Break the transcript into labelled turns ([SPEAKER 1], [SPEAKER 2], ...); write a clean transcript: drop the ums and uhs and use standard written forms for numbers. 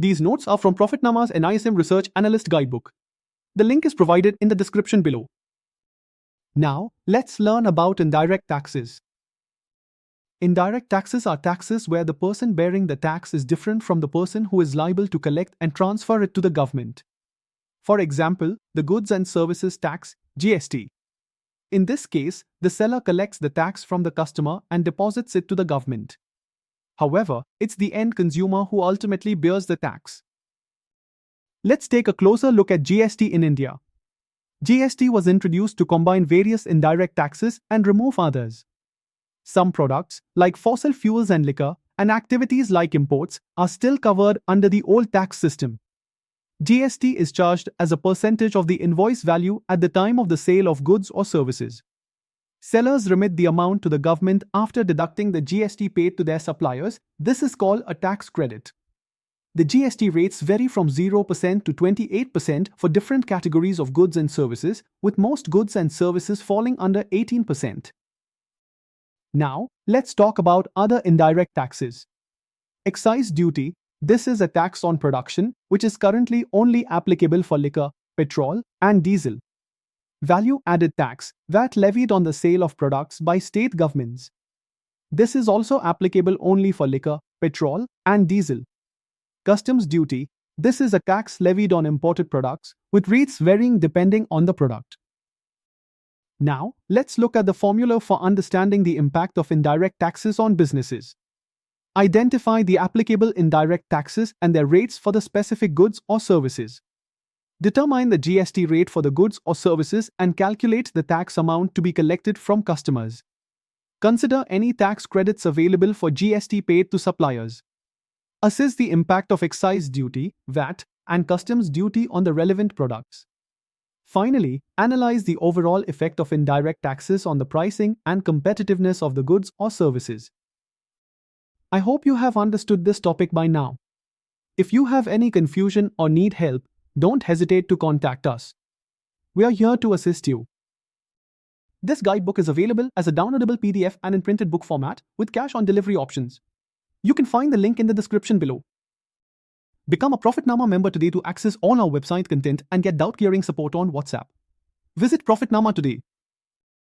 [SPEAKER 1] These notes are from Profitnama's NISM Research Analyst Guidebook. The link is provided in the description below. Now, let's learn about indirect taxes. Indirect taxes are taxes where the person bearing the tax is different from the person who is liable to collect and transfer it to the government. For example, the Goods and Services Tax, GST. In this case, the seller collects the tax from the customer and deposits it to the government. However, it's the end consumer who ultimately bears the tax. Let's take a closer look at GST in India. GST was introduced to combine various indirect taxes and remove others. Some products, like fossil fuels and liquor, and activities like imports, are still covered under the old tax system. GST is charged as a percentage of the invoice value at the time of the sale of goods or services. Sellers remit the amount to the government after deducting the GST paid to their suppliers. This is called a tax credit. The GST rates vary from 0% to 28% for different categories of goods and services, with most goods and services falling under 18%. Now, let's talk about other indirect taxes. Excise duty. This is a tax on production, which is currently only applicable for liquor, petrol, and diesel. Value-added tax, VAT levied on the sale of products by state governments. This is also applicable only for liquor, petrol, and diesel. Customs duty. This is a tax levied on imported products, with rates varying depending on the product. Now, let's look at the formula for understanding the impact of indirect taxes on businesses. Identify the applicable indirect taxes and their rates for the specific goods or services. Determine the GST rate for the goods or services and calculate the tax amount to be collected from customers. Consider any tax credits available for GST paid to suppliers. Assess the impact of excise duty, VAT, and customs duty on the relevant products. Finally, analyze the overall effect of indirect taxes on the pricing and competitiveness of the goods or services. I hope you have understood this topic by now. If you have any confusion or need help, don't hesitate to contact us. We are here to assist you. This guidebook is available as a downloadable PDF and in printed book format with cash on delivery options. You can find the link in the description below. Become a Profitnama member today to access all our website content and get doubt clearing support on WhatsApp. Visit Profitnama today.